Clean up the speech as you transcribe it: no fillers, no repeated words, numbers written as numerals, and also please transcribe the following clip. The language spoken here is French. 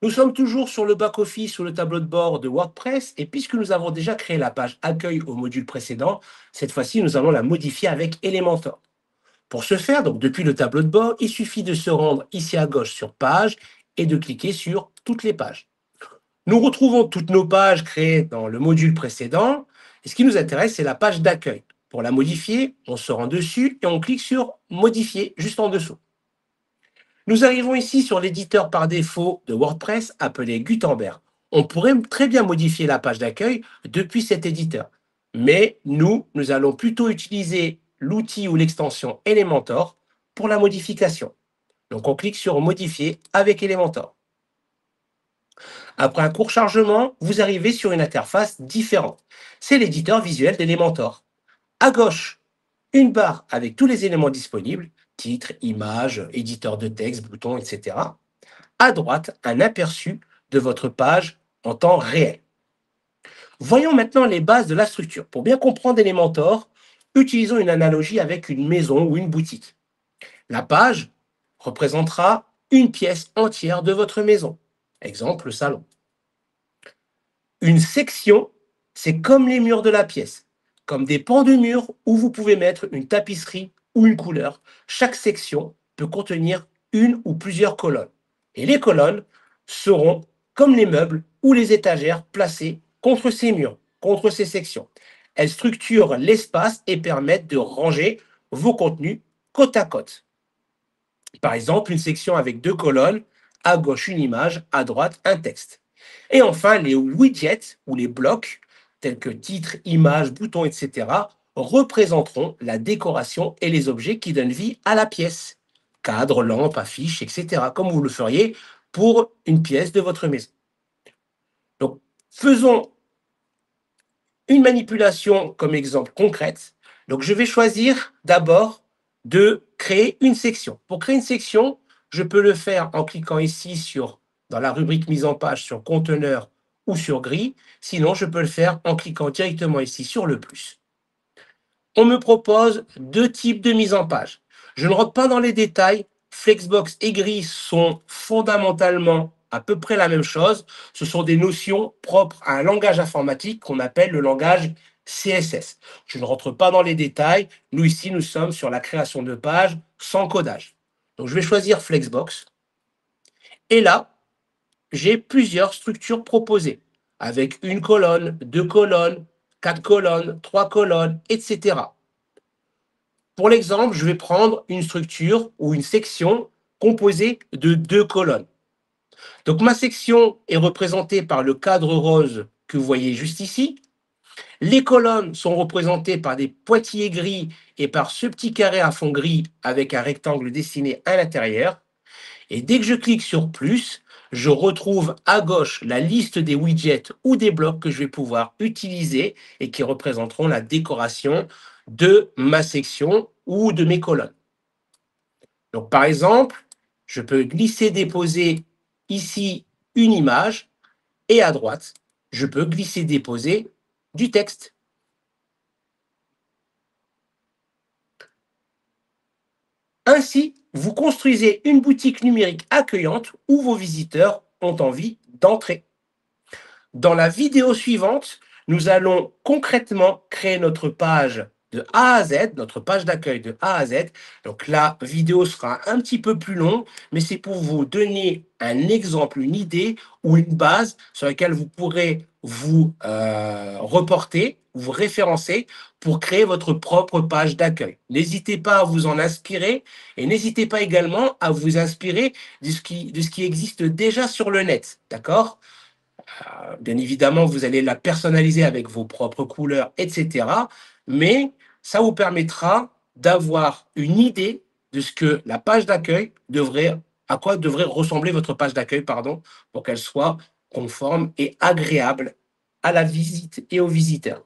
Nous sommes toujours sur le back-office, sur le tableau de bord de WordPress, et puisque nous avons déjà créé la page accueil au module précédent, cette fois-ci, nous allons la modifier avec Elementor. Pour ce faire, donc depuis le tableau de bord, il suffit de se rendre ici à gauche sur Page et de cliquer sur Toutes les pages. Nous retrouvons toutes nos pages créées dans le module précédent, et ce qui nous intéresse, c'est la page d'accueil. Pour la modifier, on se rend dessus et on clique sur Modifier juste en dessous. Nous arrivons ici sur l'éditeur par défaut de WordPress appelé Gutenberg. On pourrait très bien modifier la page d'accueil depuis cet éditeur. Mais nous allons plutôt utiliser l'outil ou l'extension Elementor pour la modification. Donc on clique sur Modifier avec Elementor. Après un court chargement, vous arrivez sur une interface différente. C'est l'éditeur visuel d'Elementor. À gauche, une barre avec tous les éléments disponibles, titre, image, éditeur de texte, bouton, etc. À droite, un aperçu de votre page en temps réel. Voyons maintenant les bases de la structure. Pour bien comprendre Elementor, utilisons une analogie avec une maison ou une boutique. La page représentera une pièce entière de votre maison. Exemple, le salon. Une section, c'est comme les murs de la pièce, comme des pans de mur où vous pouvez mettre une tapisserie ou une couleur. Chaque section peut contenir une ou plusieurs colonnes. Et les colonnes seront comme les meubles ou les étagères placées contre ces murs, contre ces sections. Elles structurent l'espace et permettent de ranger vos contenus côte à côte. Par exemple, une section avec deux colonnes, à gauche une image, à droite un texte. Et enfin, les widgets ou les blocs, tels que titre, image, bouton, etc., représenteront la décoration et les objets qui donnent vie à la pièce. Cadre, lampe, affiche, etc., comme vous le feriez pour une pièce de votre maison. Donc, faisons une manipulation comme exemple concrète. Donc, je vais choisir d'abord de créer une section. Pour créer une section, je peux le faire en cliquant ici dans la rubrique mise en page sur conteneur ou sur grille. Sinon, je peux le faire en cliquant directement ici sur le plus. On me propose deux types de mise en page. Je ne rentre pas dans les détails. Flexbox et grille sont fondamentalement à peu près la même chose. Ce sont des notions propres à un langage informatique qu'on appelle le langage CSS. Je ne rentre pas dans les détails. Nous, ici, nous sommes sur la création de pages sans codage. Donc, je vais choisir Flexbox. Et là, j'ai plusieurs structures proposées avec une colonne, deux colonnes, quatre colonnes, trois colonnes, etc. Pour l'exemple, je vais prendre une structure ou une section composée de deux colonnes. Donc ma section est représentée par le cadre rose que vous voyez juste ici. Les colonnes sont représentées par des pointillés gris et par ce petit carré à fond gris avec un rectangle dessiné à l'intérieur. Et dès que je clique sur plus, je retrouve à gauche la liste des widgets ou des blocs que je vais pouvoir utiliser et qui représenteront la décoration de ma section ou de mes colonnes. Donc, par exemple, je peux glisser, déposer ici une image et à droite, je peux glisser, déposer du texte. Ainsi, vous construisez une boutique numérique accueillante où vos visiteurs ont envie d'entrer. Dans la vidéo suivante, nous allons concrètement créer notre page de A à Z, notre page d'accueil de A à Z. Donc la vidéo sera un petit peu plus longue, mais c'est pour vous donner un exemple, une idée ou une base sur laquelle vous pourrez vous reporter, vous référencer pour créer votre propre page d'accueil. N'hésitez pas à vous en inspirer et n'hésitez pas également à vous inspirer de ce qui existe déjà sur le net, d'accord? Bien évidemment, vous allez la personnaliser avec vos propres couleurs, etc. Mais ça vous permettra d'avoir une idée de ce que la page d'accueil devrait, à quoi devrait ressembler votre page d'accueil, pardon, pour qu'elle soit conforme et agréable à la visite et aux visiteurs.